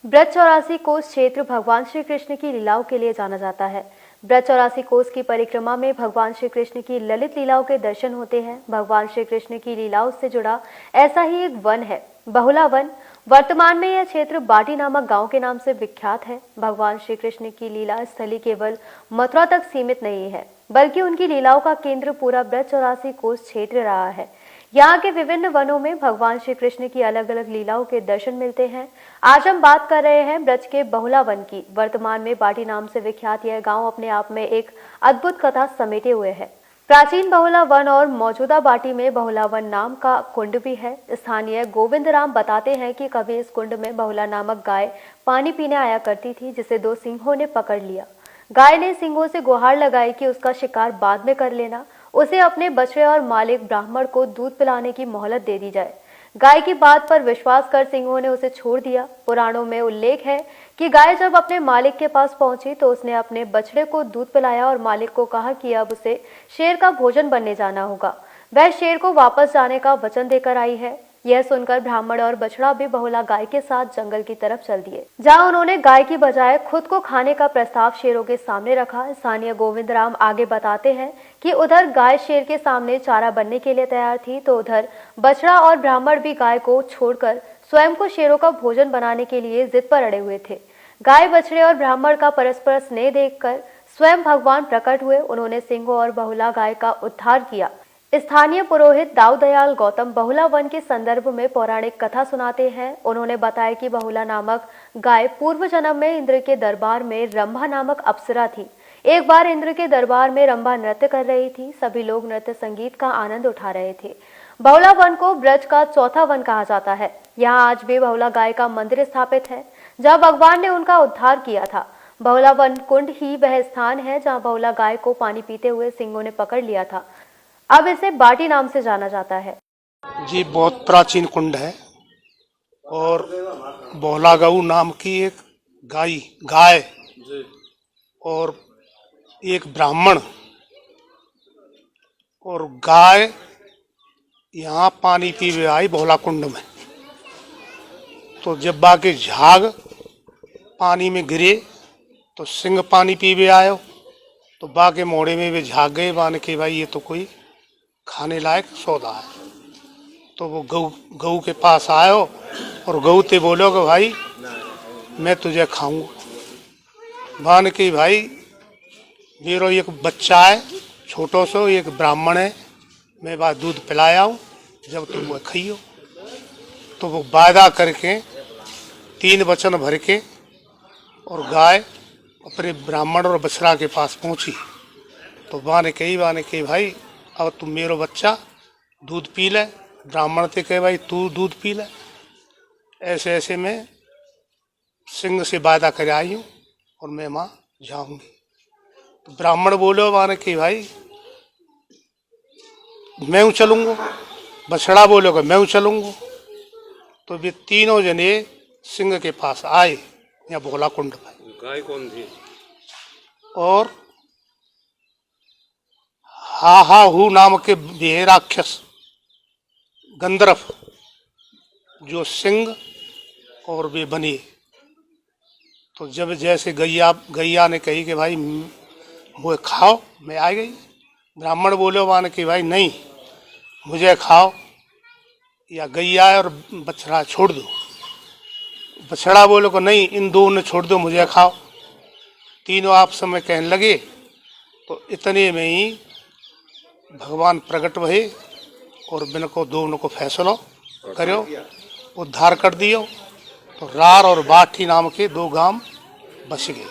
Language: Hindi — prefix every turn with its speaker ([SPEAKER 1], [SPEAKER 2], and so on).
[SPEAKER 1] ब्रज 84 कोस क्षेत्र भगवान श्री कृष्ण की लीलाओं के लिए जाना जाता है। ब्रज 84 कोस की परिक्रमा में भगवान श्री कृष्ण की ललित लीलाओं के दर्शन होते हैं। भगवान श्री कृष्ण की लीलाओं से जुड़ा ऐसा ही एक वन है, बहुला वन। वर्तमान में यह क्षेत्र बाटी नामक गांव के नाम से विख्यात है। भगवान श्री कृष्ण की लीला स्थली केवल मथुरा तक सीमित नहीं है, बल्कि उनकी लीलाओं का केंद्र पूरा ब्रज 84 कोस क्षेत्र रहा है। यहाँ के विभिन्न वनों में भगवान श्री कृष्ण की अलग अलग लीलाओं के दर्शन मिलते हैं। आज हम बात कर रहे हैं ब्रज के बहुला वन की। वर्तमान में बाटी नाम से विख्यात यह गांव अपने आप में एक अद्भुत कथा समेटे हुए है। प्राचीन बहुला वन और मौजूदा बाटी में बहुला वन नाम का कुंड भी है। स्थानीय गोविंद राम बताते हैं कि कभी इस कुंड में बहुला नामक गाय पानी पीने आया करती थी, जिसे दो सिंहों ने पकड़ लिया। गाय ने सिंहों से गुहार लगाई कि उसका शिकार बाद में कर लेना, उसे अपने बछड़े और मालिक ब्राह्मण को दूध पिलाने की मोहलत दे दी जाए। गाय की बात पर विश्वास कर सिंहों ने उसे छोड़ दिया। पुराणों में उल्लेख है कि गाय जब अपने मालिक के पास पहुंची तो उसने अपने बछड़े को दूध पिलाया और मालिक को कहा कि अब उसे शेर का भोजन बनने जाना होगा। वह शेर को वापस जाने का वचन देकर आई है। यह सुनकर ब्राह्मण और बछड़ा भी बहुला गाय के साथ जंगल की तरफ चल दिए, जहां उन्होंने गाय की बजाय खुद को खाने का प्रस्ताव शेरों के सामने रखा। स्थानीय गोविंद राम आगे बताते हैं कि उधर गाय शेर के सामने चारा बनने के लिए तैयार थी, तो उधर बछड़ा और ब्राह्मण भी गाय को छोड़कर स्वयं को शेरों का भोजन बनाने के लिए जिद पर अड़े हुए थे। गाय, बछड़े और ब्राह्मण का परस्पर स्नेह देखकर स्वयं भगवान प्रकट हुए। उन्होंने सिंहों और बहुला गाय का उद्धार किया। स्थानीय पुरोहित दाऊ दयाल गौतम बहुला वन के संदर्भ में पौराणिक कथा सुनाते हैं। उन्होंने बताया कि बहुला नामक गाय पूर्व जन्म में इंद्र के दरबार में रंभा नामक अप्सरा थी। एक बार इंद्र के दरबार में रंभा नृत्य कर रही थी। सभी लोग नृत्य संगीत का आनंद उठा रहे थे। बहुला वन को ब्रज का चौथा वन कहा जाता है। यहाँ आज भी बहुला गाय का मंदिर स्थापित है, जहाँ भगवान ने उनका उद्धार किया था। बहुला वन कुंड ही वह स्थान है जहाँ बहुला गाय को पानी पीते हुए सिंहों ने पकड़ लिया था। अब इसे बाटी नाम से जाना जाता है।
[SPEAKER 2] जी, बहुत प्राचीन कुंड है और बहुला गऊ नाम की एक गाय और एक ब्राह्मण और गाय यहाँ पानी पीवे आई बहुला कुंड में। तो जब बाकी झाग पानी में गिरे तो सिंह पानी पीवे आयो, तो बाके मोड़े में वे झाग गए बान के भाई ये तो कोई खाने लायक सौदा है। तो वो गऊ के पास आयो और गऊ ते बोलो कि भाई मैं तुझे खाऊंगा। बान के भाई मेरा एक बच्चा है छोटो सो, एक ब्राह्मण है, मैं बात दूध पिलाया हूँ, जब तुम वो खाइयो। तो वो वायदा करके 3 वचन भर के और गाय अपने ब्राह्मण और बछड़ा के पास पहुंची। तो बाने के भाई अब तुम मेरो बच्चा दूध पी ले। ब्राह्मण ते कहे भाई तू दूध पी ले। ऐसे ऐसे मैं सिंह से वादा कर आई हूँ और मैं वहाँ जाऊंगी। तो ब्राह्मण बोलो बाने के भाई मैं चलूंगा। बछड़ा बोलो कि मैं चलूंगा। तो वे तीनों जने सिंह के पास आए या बहुला कुंड में।
[SPEAKER 3] गाय कौन थी?
[SPEAKER 2] और हाहू नाम के वे राक्षस गंधर्व जो सिंह और वे बने। तो जब जैसे गैया ने कही कि भाई वो खाओ, मैं आ गई। ब्राह्मण बोले मान कि भाई नहीं, मुझे खाओ या गैया और बछड़ा छोड़ दो। बछड़ा बोलो को नहीं, इन दोनों छोड़ दो, मुझे खाओ। तीनों आपस में कहने लगे। तो इतने में ही भगवान प्रकट भये और बिनको दोनों को फैसला करो, उद्धार कर दियो। तो रार और बाठी नाम के 2 गांव बस गए।